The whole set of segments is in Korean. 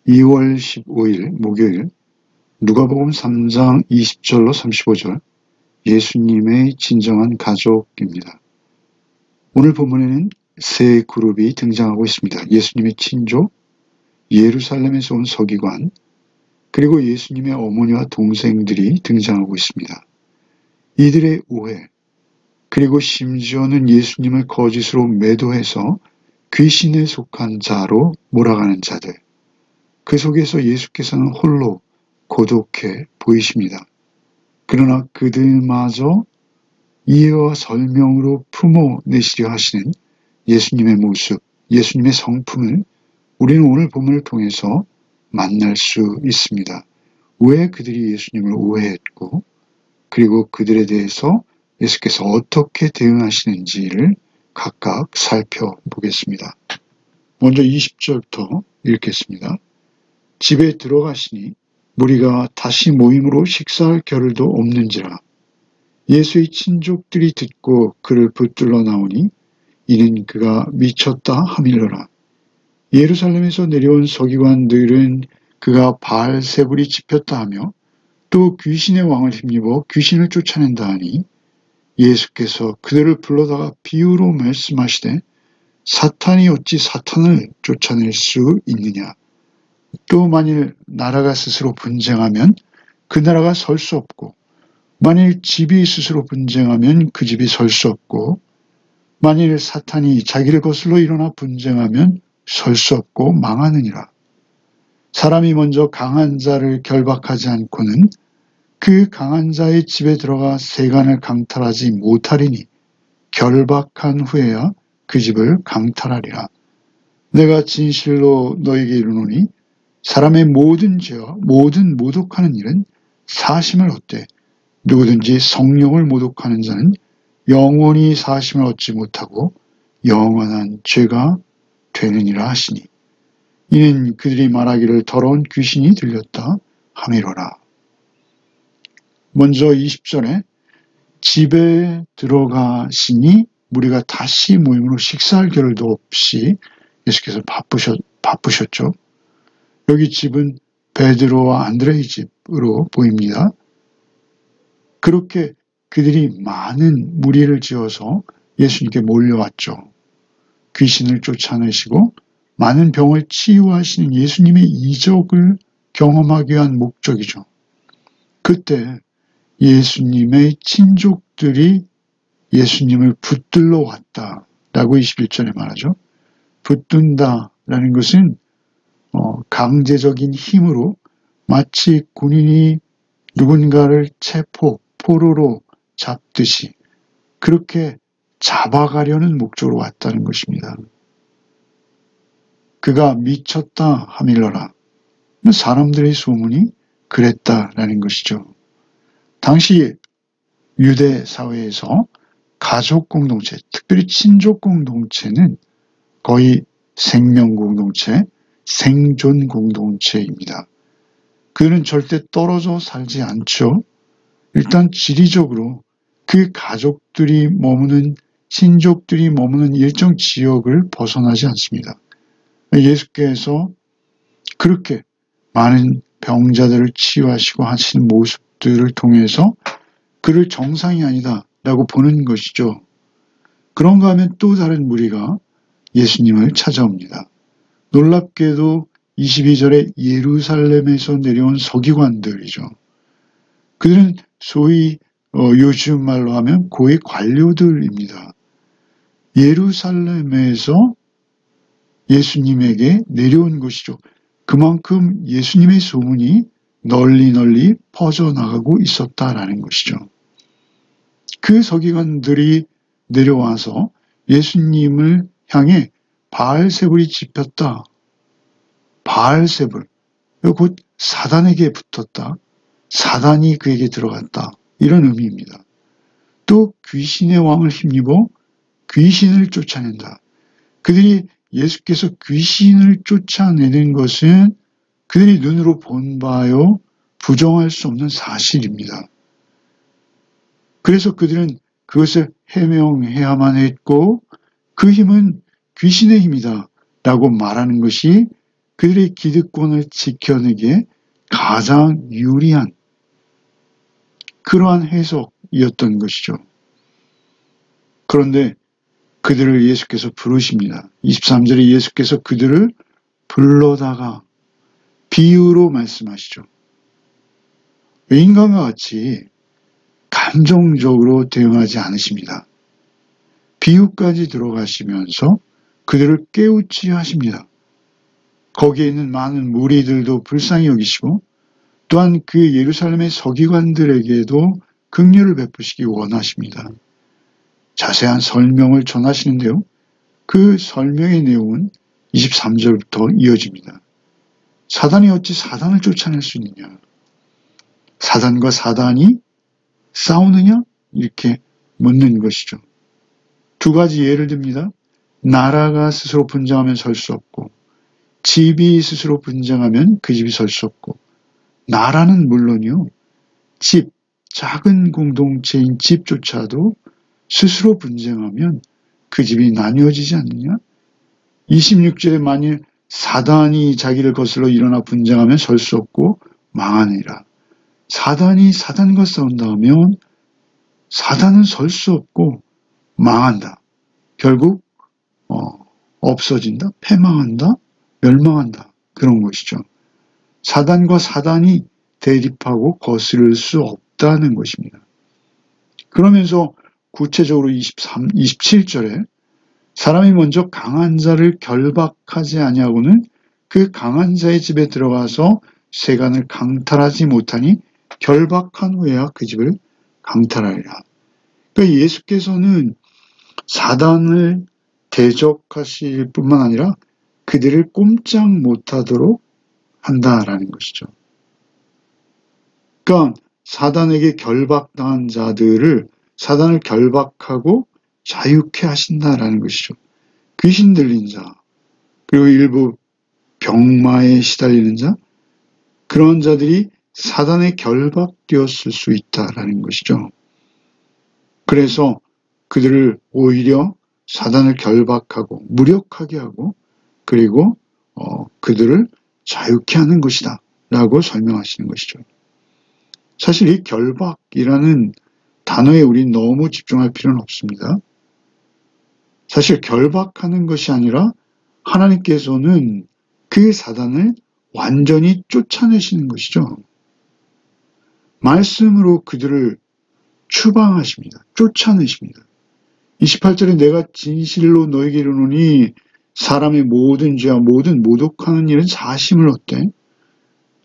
2월 15일 목요일 누가복음 3장 20절로 35절 예수님의 진정한 가족입니다. 오늘 본문에는 세 그룹이 등장하고 있습니다. 예수님의 친족, 예루살렘에서 온 서기관, 그리고 예수님의 어머니와 동생들이 등장하고 있습니다. 이들의 오해, 그리고 심지어는 예수님을 거짓으로 매도해서 귀신에 속한 자로 몰아가는 자들, 그 속에서 예수께서는 홀로 고독해 보이십니다. 그러나 그들마저 이해와 설명으로 품어내시려 하시는 예수님의 모습, 예수님의 성품을 우리는 오늘 본문을 통해서 만날 수 있습니다. 왜 그들이 예수님을 오해했고, 그리고 그들에 대해서 예수께서 어떻게 대응하시는지를 각각 살펴보겠습니다. 먼저 20절부터 읽겠습니다. 집에 들어가시니 무리가 다시 모임으로 식사할 겨를도 없는지라. 예수의 친족들이 듣고 그를 붙들러 나오니 이는 그가 미쳤다 하밀러라. 예루살렘에서 내려온 서기관들은 그가 바알세불이 집혔다 하며 또 귀신의 왕을 힘입어 귀신을 쫓아낸다 하니 예수께서 그들을 불러다가 비유로 말씀하시되 사탄이 어찌 사탄을 쫓아낼 수 있느냐. 또 만일 나라가 스스로 분쟁하면 그 나라가 설 수 없고, 만일 집이 스스로 분쟁하면 그 집이 설 수 없고, 만일 사탄이 자기를 거슬러 일어나 분쟁하면 설 수 없고 망하느니라. 사람이 먼저 강한 자를 결박하지 않고는 그 강한 자의 집에 들어가 세간을 강탈하지 못하리니 결박한 후에야 그 집을 강탈하리라. 내가 진실로 너에게 이르노니 사람의 모든 죄와 모든 모독하는 일은 사심을 얻되 누구든지 성령을 모독하는 자는 영원히 사심을 얻지 못하고 영원한 죄가 되느니라 하시니 이는 그들이 말하기를 더러운 귀신이 들렸다 하미로라. 먼저 20절에 집에 들어가시니 무리가 다시 모임으로 식사할 겨를도 없이 예수께서 바쁘셨죠. 여기 집은 베드로와 안드레의 집으로 보입니다. 그렇게 그들이 많은 무리를 지어서 예수님께 몰려왔죠. 귀신을 쫓아내시고 많은 병을 치유하시는 예수님의 이적을 경험하기 위한 목적이죠. 그때 예수님의 친족들이 예수님을 붙들러 왔다라고 21절에 말하죠. 붙든다라는 것은 강제적인 힘으로 마치 군인이 누군가를 포로로 잡듯이 그렇게 잡아가려는 목적으로 왔다는 것입니다. 그가 미쳤다 하밀러라. 사람들의 소문이 그랬다라는 것이죠. 당시 유대 사회에서 가족 공동체, 특별히 친족 공동체는 거의 생명 공동체, 생존 공동체입니다. 그들은 절대 떨어져 살지 않죠. 일단 지리적으로 그 가족들이 머무는, 친족들이 머무는 일정 지역을 벗어나지 않습니다. 예수께서 그렇게 많은 병자들을 치유하시고 하시는 모습들을 통해서 그를 정상이 아니다라고 보는 것이죠. 그런가 하면 또 다른 무리가 예수님을 찾아옵니다. 놀랍게도 22절에 예루살렘에서 내려온 서기관들이죠. 그들은 소위 요즘 말로 하면 고위 관료들입니다. 예루살렘에서 예수님에게 내려온 것이죠. 그만큼 예수님의 소문이 널리 퍼져나가고 있었다라는 것이죠. 그 서기관들이 내려와서 예수님을 향해 바알세불이 집혔다. 바알세불, 곧 사단에게 붙었다. 사단이 그에게 들어갔다. 이런 의미입니다. 또 귀신의 왕을 힘입어 귀신을 쫓아낸다. 그들이 예수께서 귀신을 쫓아내는 것은 그들이 눈으로 본 바요 부정할 수 없는 사실입니다. 그래서 그들은 그것을 해명해야만 했고 그 힘은 귀신의 힘이다 라고 말하는 것이 그들의 기득권을 지켜내기에 가장 유리한 그러한 해석이었던 것이죠. 그런데 그들을 예수께서 부르십니다. 23절에 예수께서 그들을 불러다가 비유로 말씀하시죠. 인간과 같이 감정적으로 대응하지 않으십니다. 비유까지 들어가시면서 그들을 깨우치 하십니다. 거기에 있는 많은 무리들도 불쌍히 여기시고 또한 그 예루살렘의 서기관들에게도 긍휼을 베푸시기 원하십니다. 자세한 설명을 전하시는데요. 그 설명의 내용은 23절부터 이어집니다. 사단이 어찌 사단을 쫓아낼 수 있느냐? 사단과 사단이 싸우느냐? 이렇게 묻는 것이죠. 두 가지 예를 듭니다. 나라가 스스로 분쟁하면 설 수 없고 집이 스스로 분쟁하면 그 집이 설 수 없고 나라는 물론이요. 집, 작은 공동체인 집조차도 스스로 분쟁하면 그 집이 나뉘어지지 않느냐? 26절에 만일 사단이 자기를 거슬러 일어나 분쟁하면 설 수 없고 망하니라. 사단이 사단과 싸운다 하면 사단은 설 수 없고 망한다. 결국 없어진다, 패망한다, 멸망한다. 그런 것이죠. 사단과 사단이 대립하고 거스를 수 없다는 것입니다. 그러면서 구체적으로 27절에 사람이 먼저 강한 자를 결박하지 아니하고는 그 강한 자의 집에 들어가서 세간을 강탈하지 못하니 결박한 후에야 그 집을 강탈하리라. 그러니까 예수께서는 사단을 대적하실 뿐만 아니라 그들을 꼼짝 못하도록 한다라는 것이죠. 그러니까 사단에게 결박당한 자들을 사단을 결박하고 자유케 하신다라는 것이죠. 귀신 들린 자, 그리고 일부 병마에 시달리는 자, 그런 자들이 사단에 결박되었을 수 있다라는 것이죠. 그래서 그들을 오히려 사단을 결박하고 무력하게 하고 그리고 그들을 자유케 하는 것이다 라고 설명하시는 것이죠. 사실 이 결박이라는 단어에 우린 너무 집중할 필요는 없습니다. 사실 결박하는 것이 아니라 하나님께서는 그 사단을 완전히 쫓아내시는 것이죠. 말씀으로 그들을 추방하십니다. 쫓아내십니다. 28절에 내가 진실로 너에게 이르노니 사람의 모든 죄와 모든 모독하는 일은 사심을 얻되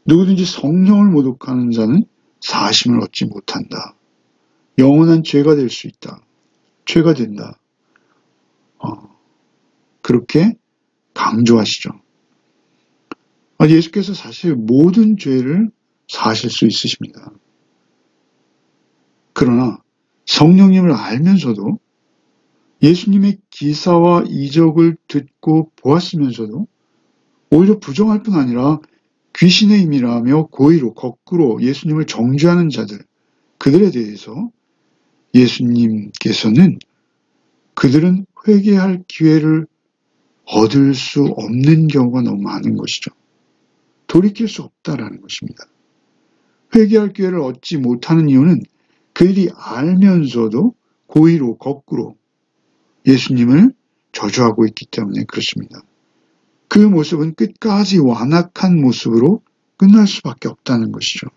누구든지 성령을 모독하는 자는 사심을 얻지 못한다. 영원한 죄가 될 수 있다. 죄가 된다. 그렇게 강조하시죠. 예수께서 사실 모든 죄를 사실 수 있으십니다. 그러나 성령님을 알면서도 예수님의 기사와 이적을 듣고 보았으면서도 오히려 부정할 뿐 아니라 귀신의 힘이라며 고의로 거꾸로 예수님을 정죄하는 자들, 그들에 대해서 예수님께서는 그들은 회개할 기회를 얻을 수 없는 경우가 너무 많은 것이죠. 돌이킬 수 없다라는 것입니다. 회개할 기회를 얻지 못하는 이유는 그들이 알면서도 고의로 거꾸로 예수님을 저주하고 있기 때문에 그렇습니다. 그 모습은 끝까지 완악한 모습으로 끝날 수밖에 없다는 것이죠.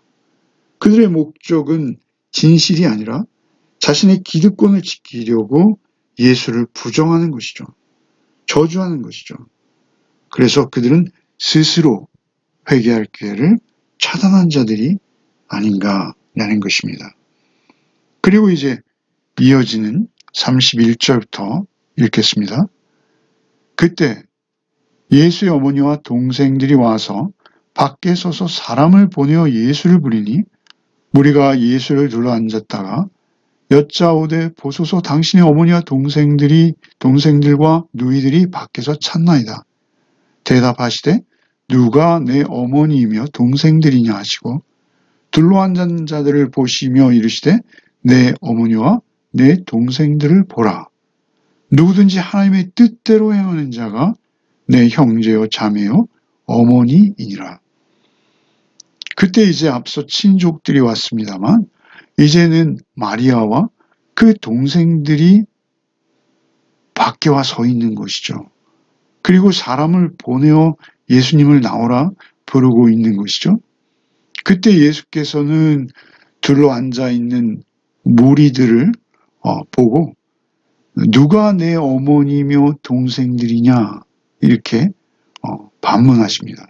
그들의 목적은 진실이 아니라 자신의 기득권을 지키려고 예수를 부정하는 것이죠. 저주하는 것이죠. 그래서 그들은 스스로 회개할 기회를 차단한 자들이 아닌가라는 것입니다. 그리고 이제 이어지는 31절부터 읽겠습니다. 그때 예수의 어머니와 동생들이 와서 밖에 서서 사람을 보내어 예수를 부리니 무리가 예수를 둘러앉았다가 여짜오되 보소서 당신의 어머니와 동생들과 누이들이 밖에서 찾나이다. 대답하시되 누가 내 어머니이며 동생들이냐 하시고 둘러앉은 자들을 보시며 이르시되 내 어머니와 내 동생들을 보라. 누구든지 하나님의 뜻대로 행하는 자가 내 형제요 자매요 어머니이니라. 그때 이제 앞서 친족들이 왔습니다만 이제는 마리아와 그 동생들이 밖에 와 서 있는 것이죠. 그리고 사람을 보내어 예수님을 나오라 부르고 있는 것이죠. 그때 예수께서는 둘러앉아 있는 무리들을 보고 누가 내 어머니며 동생들이냐 이렇게 반문하십니다.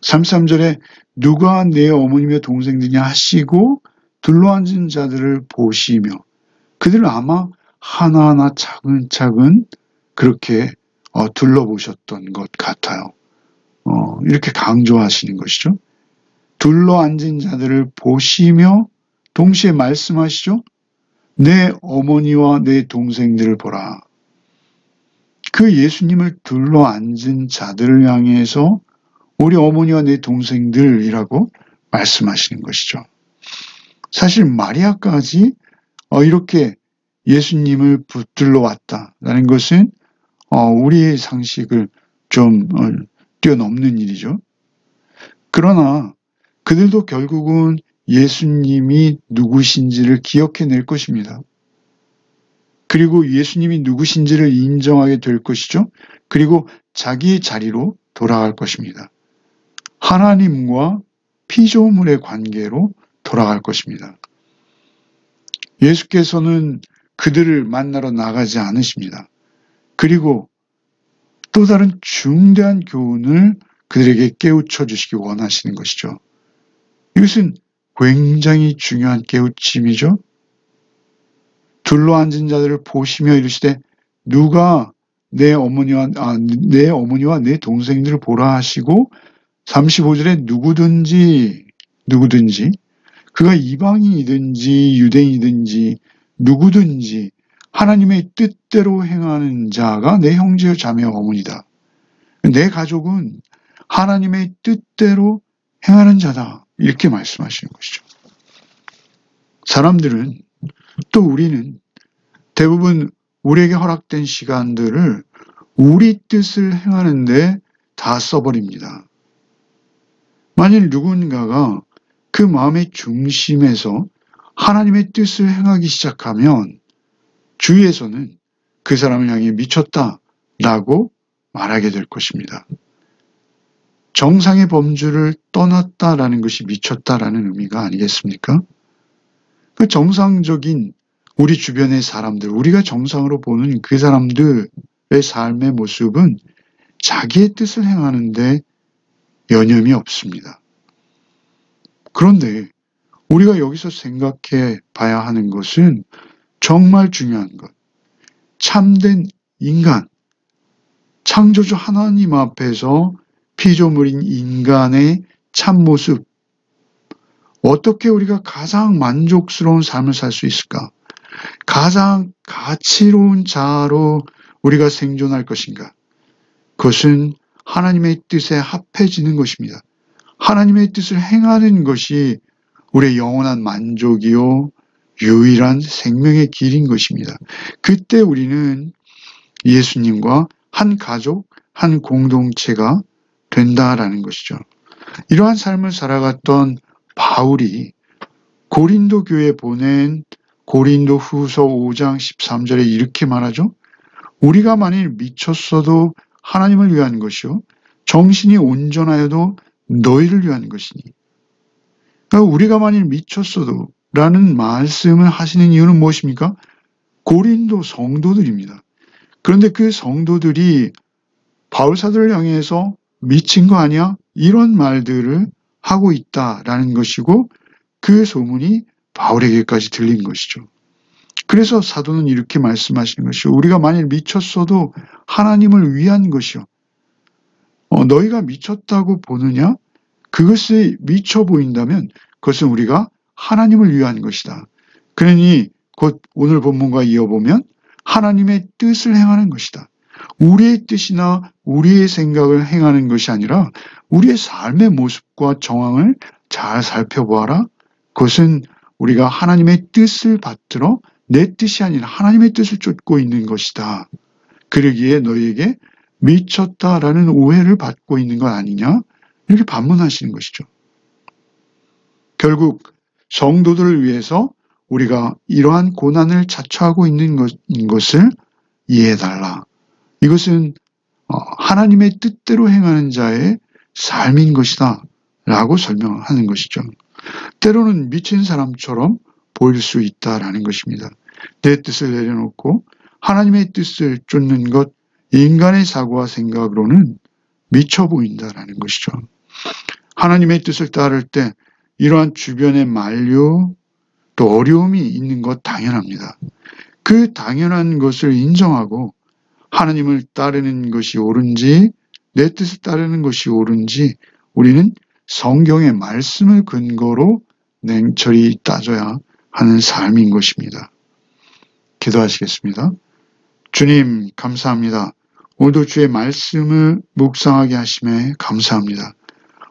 33절에 누가 내 어머니며 동생들이냐 하시고 둘러앉은 자들을 보시며 그들을 아마 하나하나 차근차근 그렇게 둘러보셨던 것 같아요. 이렇게 강조하시는 것이죠. 둘러앉은 자들을 보시며 동시에 말씀하시죠. 내 어머니와 내 동생들을 보라. 그 예수님을 둘러앉은 자들을 향해서 우리 어머니와 내 동생들이라고 말씀하시는 것이죠. 사실 마리아까지 이렇게 예수님을 붙들러 왔다라는 것은 우리의 상식을 좀 뛰어넘는 일이죠. 그러나 그들도 결국은 예수님이 누구신지를 기억해낼 것입니다. 그리고 예수님이 누구신지를 인정하게 될 것이죠. 그리고 자기의 자리로 돌아갈 것입니다. 하나님과 피조물의 관계로 돌아갈 것입니다. 예수께서는 그들을 만나러 나가지 않으십니다. 그리고 또 다른 중대한 교훈을 그들에게 깨우쳐 주시기 원하시는 것이죠. 이것은 굉장히 중요한 깨우침이죠. 둘러앉은 자들을 보시며 이르시되 누가 내 어머니와 내 동생들을 보라 하시고 35절에 누구든지 그가 이방인이든지 유대인이든지 누구든지 하나님의 뜻대로 행하는 자가 내 형제요 자매요 어머니다. 내 가족은 하나님의 뜻대로 행하는 자다. 이렇게 말씀하시는 것이죠. 사람들은 또 우리는 대부분 우리에게 허락된 시간들을 우리 뜻을 행하는데 다 써버립니다. 만일 누군가가 그 마음의 중심에서 하나님의 뜻을 행하기 시작하면 주위에서는 그 사람을 향해 미쳤다라고 말하게 될 것입니다. 정상의 범주를 떠났다라는 것이 미쳤다라는 의미가 아니겠습니까? 그 정상적인 우리 주변의 사람들, 우리가 정상으로 보는 그 사람들의 삶의 모습은 자기의 뜻을 행하는데 여념이 없습니다. 그런데 우리가 여기서 생각해 봐야 하는 것은 정말 중요한 것. 참된 인간, 창조주 하나님 앞에서 피조물인 인간의 참모습, 어떻게 우리가 가장 만족스러운 삶을 살 수 있을까? 가장 가치로운 자로 우리가 생존할 것인가? 그것은 하나님의 뜻에 합해지는 것입니다. 하나님의 뜻을 행하는 것이 우리의 영원한 만족이요 유일한 생명의 길인 것입니다. 그때 우리는 예수님과 한 가족, 한 공동체가 된다라는 것이죠. 이러한 삶을 살아갔던 바울이 고린도 교회에 보낸 고린도 후서 5장 13절에 이렇게 말하죠. 우리가 만일 미쳤어도 하나님을 위한 것이요 정신이 온전하여도 너희를 위한 것이니. 그러니까 우리가 만일 미쳤어도 라는 말씀을 하시는 이유는 무엇입니까? 고린도 성도들입니다. 그런데 그 성도들이 바울 사도를 향해서 미친 거 아니야? 이런 말들을 하고 있다라는 것이고 그 소문이 바울에게까지 들린 것이죠. 그래서 사도는 이렇게 말씀하시는 것이요. 우리가 만일 미쳤어도 하나님을 위한 것이요. 너희가 미쳤다고 보느냐? 그것이 미쳐 보인다면 그것은 우리가 하나님을 위한 것이다. 그러니 곧 오늘 본문과 이어보면 하나님의 뜻을 행하는 것이다. 우리의 뜻이나 우리의 생각을 행하는 것이 아니라 우리의 삶의 모습과 정황을 잘 살펴보아라. 그것은 우리가 하나님의 뜻을 받들어 내 뜻이 아니라 하나님의 뜻을 쫓고 있는 것이다. 그러기에 너희에게 미쳤다라는 오해를 받고 있는 것 아니냐? 이렇게 반문하시는 것이죠. 결국 성도들을 위해서 우리가 이러한 고난을 자처하고 있는 것을 이해해달라. 이것은 하나님의 뜻대로 행하는 자의 삶인 것이다 라고 설명하는 것이죠. 때로는 미친 사람처럼 보일 수 있다라는 것입니다. 내 뜻을 내려놓고 하나님의 뜻을 쫓는 것, 인간의 사고와 생각으로는 미쳐 보인다라는 것이죠. 하나님의 뜻을 따를 때 이러한 주변의 만류, 또 어려움이 있는 것 당연합니다. 그 당연한 것을 인정하고 하나님을 따르는 것이 옳은지 내 뜻을 따르는 것이 옳은지 우리는 성경의 말씀을 근거로 냉철히 따져야 하는 삶인 것입니다. 기도하시겠습니다. 주님 감사합니다. 오늘도 주의 말씀을 묵상하게 하심에 감사합니다.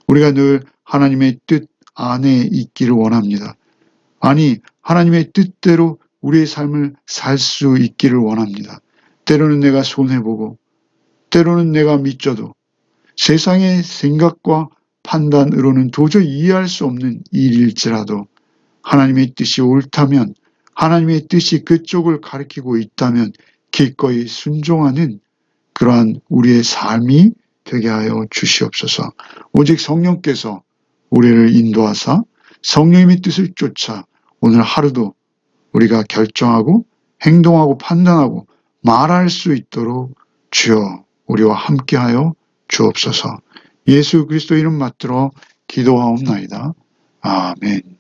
우리가 늘 하나님의 뜻 안에 있기를 원합니다. 아니 하나님의 뜻대로 우리의 삶을 살 수 있기를 원합니다. 때로는 내가 손해보고 때로는 내가 미쳐도 세상의 생각과 판단으로는 도저히 이해할 수 없는 일일지라도 하나님의 뜻이 옳다면 하나님의 뜻이 그쪽을 가리키고 있다면 기꺼이 순종하는 그러한 우리의 삶이 되게 하여 주시옵소서. 오직 성령께서 우리를 인도하사 성령님의 뜻을 쫓아 오늘 하루도 우리가 결정하고 행동하고 판단하고 말할 수 있도록 주여 우리와 함께하여 주옵소서. 예수 그리스도 이름 받들어 기도하옵나이다. 아멘.